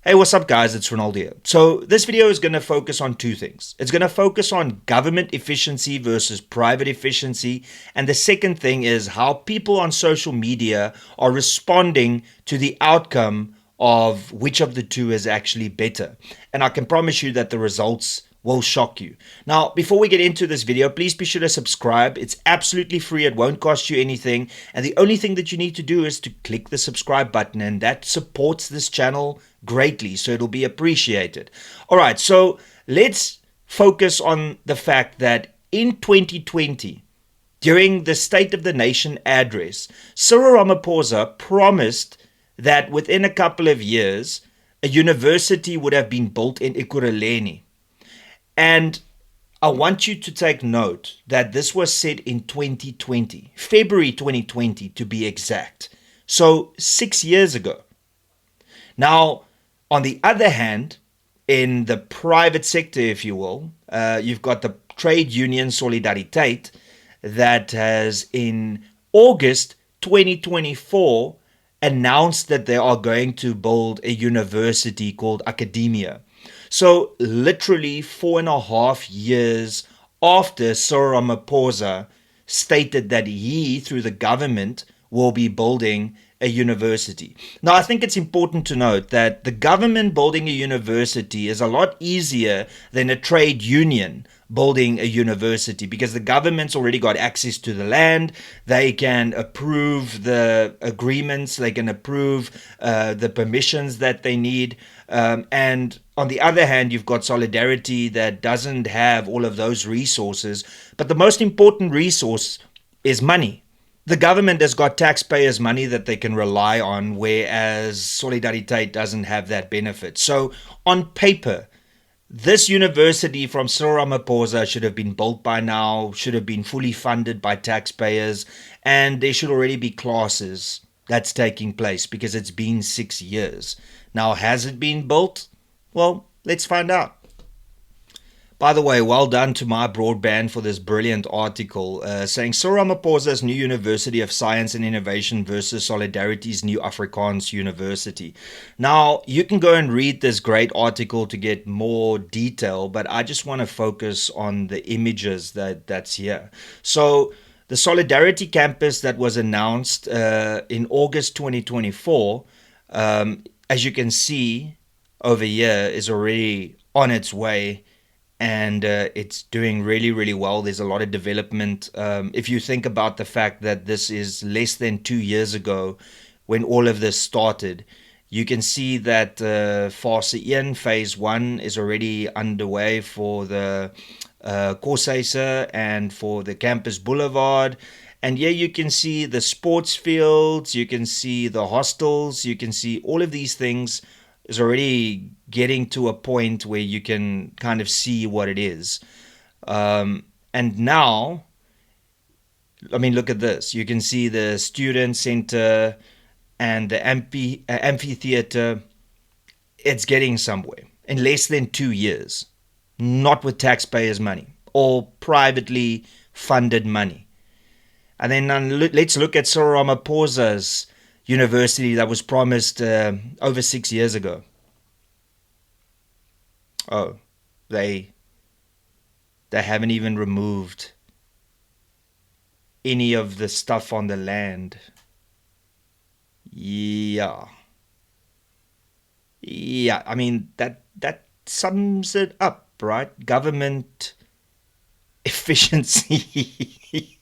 Hey, what's up guys, it's Renaldo here. So this video is going to focus on two things. It's going to focus on government efficiency versus private efficiency. And the second thing is how people on social media are responding to the outcome of which of the two is actually better. And I can promise you that the results will shock you. Now, before we get into this video, please be sure to subscribe. It's absolutely free. It won't cost you anything. And the only thing that you need to do is to click the subscribe button, and that supports this channel greatly, so it'll be appreciated. All right, so let's focus on the fact that in 2020, during the State of the Nation address, Cyril Ramaphosa promised that within a couple of years, a university would have been built in Ekurhuleni. And I want you to take note that this was said in 2020, February 2020 to be exact. So 6 years ago. Now, on the other hand, in the private sector, if you will, you've got the trade union Solidariteit that has in August 2024 announced that they are going to build a university called Academia. So literally 4.5 years after Cyril Ramaphosa stated that he, through the government, will be building a university. Now, I think it's important to note that the government building a university is a lot easier than a trade union building a university, because the government's already got access to the land. They can approve the agreements, they can approve the permissions that they need. And on the other hand, you've got Solidarity that doesn't have all of those resources. But the most important resource is money. The government has got taxpayers' money that they can rely on, whereas Solidariteit doesn't have that benefit. So on paper, this university from Cyril Ramaphosa should have been built by now, should have been fully funded by taxpayers, and there should already be classes that's taking place because it's been 6 years. Now, has it been built? Well, let's find out. By the way, well done to my broadband for this brilliant article saying Cyril Ramaphosa's new University of Science and Innovation versus Solidarity's new Afrikaans University. Now, you can go and read this great article to get more detail, but I just want to focus on the images that's here. So, the Solidarity campus that was announced in August 2024, as you can see over here, is already on its way. And it's doing really, really well. There's a lot of development. If you think about the fact that this is less than 2 years ago when all of this started, you can see that Fase 1, Phase 1 is already underway for the Korshuise and for the Campus Boulevard. And here you can see the sports fields, you can see the hostels, you can see all of these things is already getting to a point where you can kind of see what it is. And now, I mean, look at this. You can see the student center and the amphitheater. It's getting somewhere in less than 2 years, not with taxpayers' money or privately funded money. And then let's look at Cyril Ramaphosa's university that was promised over 6 years ago. Oh, they haven't even removed any of the stuff on the land. Yeah, I mean, that sums it up, right? Government efficiency.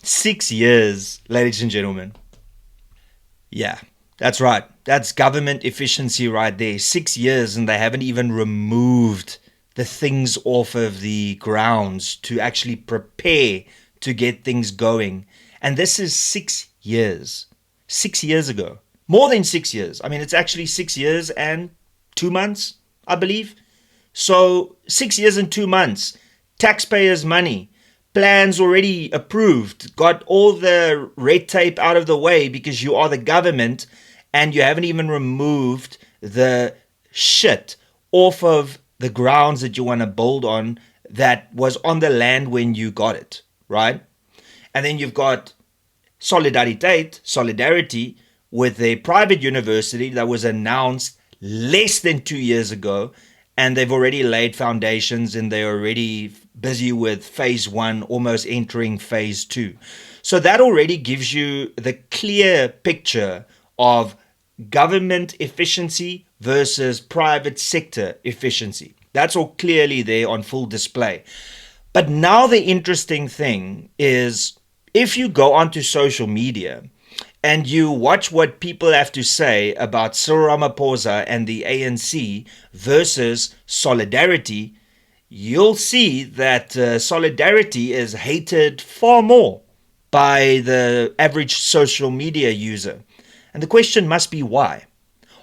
6 years, ladies and gentlemen. Yeah, that's right. That's government efficiency right there. 6 years and they haven't even removed the things off of the grounds to actually prepare to get things going. And this is 6 years. 6 years ago. More than 6 years. I mean, it's actually 6 years and 2 months, I believe. So 6 years and 2 months. Taxpayers' money. Plans already approved, got all the red tape out of the way because you are the government and you haven't even removed the shit off of the grounds that you want to build on that was on the land when you got it, right? And then you've got Solidariteit, Solidarity, with a private university that was announced less than 2 years ago, and they've already laid foundations and they're already busy with phase one, almost entering phase two. So that already gives you the clear picture of government efficiency versus private sector efficiency. That's all clearly there on full display. But now the interesting thing is, if you go onto social media and you watch what people have to say about Cyril Ramaphosa and the ANC versus Solidarity, you'll see that Solidarity is hated far more by the average social media user. And the question must be why?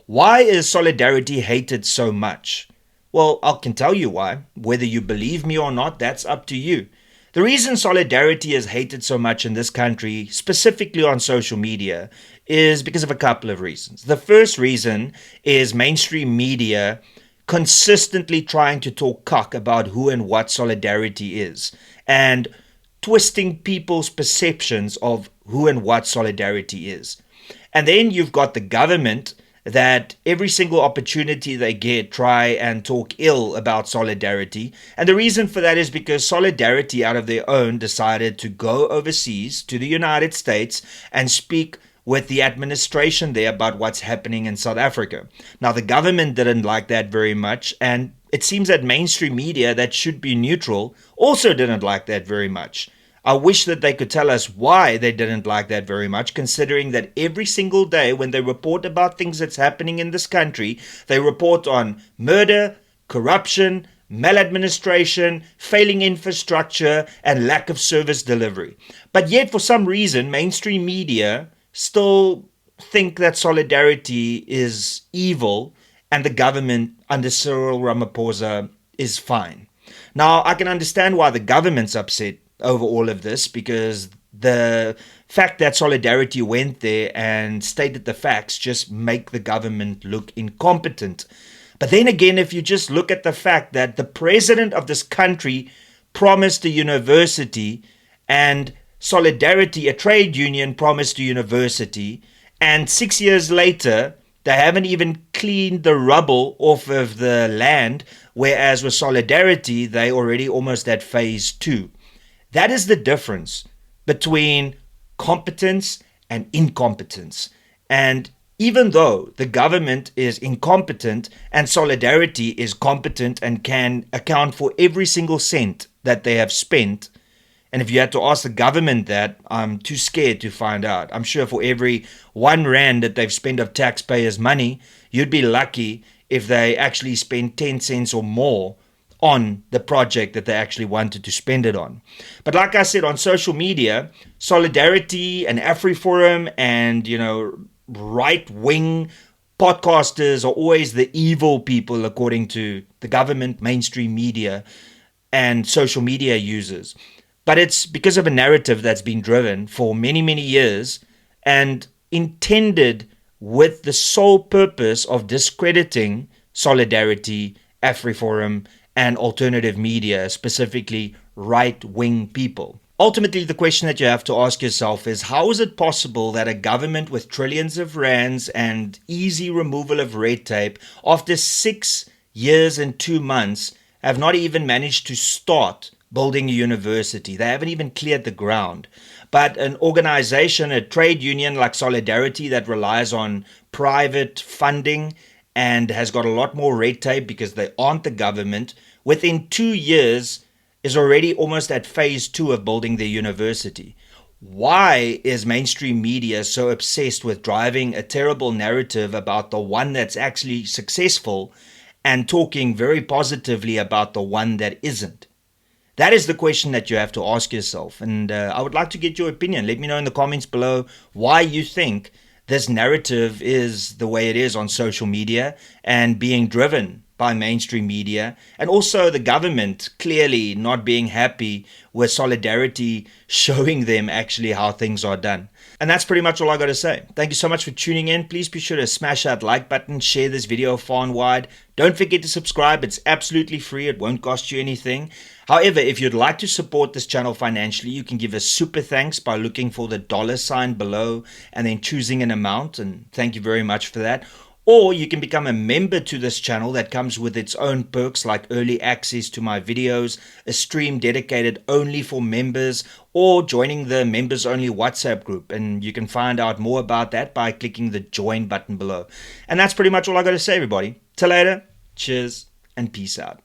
Why is Solidarity hated so much? Well, I can tell you why. Whether you believe me or not, that's up to you. The reason Solidarity is hated so much in this country, specifically on social media, is because of a couple of reasons. The first reason is mainstream media consistently trying to talk cock about who and what Solidarity is, and twisting people's perceptions of who and what Solidarity is. And then you've got the government that every single opportunity they get try and talk ill about Solidarity. And the reason for that is because Solidarity, out of their own, decided to go overseas to the United States and speak with the administration there about what's happening in South Africa. Now, the government didn't like that very much, and it seems that mainstream media that should be neutral also didn't like that very much. I wish that they could tell us why they didn't like that very much, considering that every single day when they report about things that's happening in this country, they report on murder, corruption, maladministration, failing infrastructure, and lack of service delivery. But yet, for some reason, mainstream media still think that Solidarity is evil and the government under Cyril Ramaphosa is fine. Now, I can understand why the government's upset over all of this, because the fact that Solidarity went there and stated the facts just make the government look incompetent. But then again, if you just look at the fact that the president of this country promised a university, and Solidarity, a trade union, promised a university, and 6 years later they haven't even cleaned the rubble off of the land, whereas with Solidarity they already almost at phase two. That is the difference between competence and incompetence. And even though the government is incompetent and Solidarity is competent and can account for every single cent that they have spent, and if you had to ask the government that, I'm too scared to find out. I'm sure for every 1 rand that they've spent of taxpayers' money, you'd be lucky if they actually spend 10 cents or more on the project that they actually wanted to spend it on. But like I said, on social media, Solidarity and AfriForum and, right-wing podcasters are always the evil people according to the government, mainstream media, and social media users. But it's because of a narrative that's been driven for many, many years and intended with the sole purpose of discrediting Solidarity, AfriForum, and alternative media, specifically right-wing people. Ultimately, the question that you have to ask yourself is, how is it possible that a government with trillions of rands and easy removal of red tape, after 6 years and 2 months, have not even managed to start building a university? They haven't even cleared the ground. But an organization, a trade union like Solidarity that relies on private funding and has got a lot more red tape because they aren't the government, within 2 years is already almost at phase 2 of building their university. Why is mainstream media so obsessed with driving a terrible narrative about the one that's actually successful and talking very positively about the one that isn't? That is the question that you have to ask yourself. And I would like to get your opinion. Let me know in the comments below why you think this narrative is the way it is on social media and being driven by mainstream media, and also the government clearly not being happy with Solidarity showing them actually how things are done. And that's pretty much all I got to say. Thank you so much for tuning in. Please be sure to smash that like button, share this video far and wide. Don't forget to subscribe. It's absolutely free. It won't cost you anything. However, if you'd like to support this channel financially, you can give a super thanks by looking for the $ sign below and then choosing an amount. And thank you very much for that. Or you can become a member to this channel that comes with its own perks like early access to my videos, a stream dedicated only for members, or joining the members only WhatsApp group. And you can find out more about that by clicking the join button below. And that's pretty much all I got to say, everybody. Till later, cheers and peace out.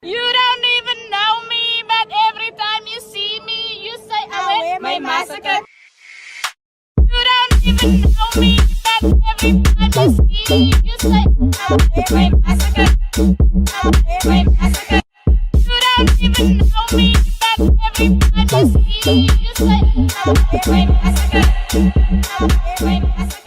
You don't even know me, but every time you see me, you say I wear my massacre. You don't even know me, but every time you see me, you say I wear my massacre. I wear my massacre. You don't even know me, but every time you see me, you say I wear my massacre. I wear my massacre.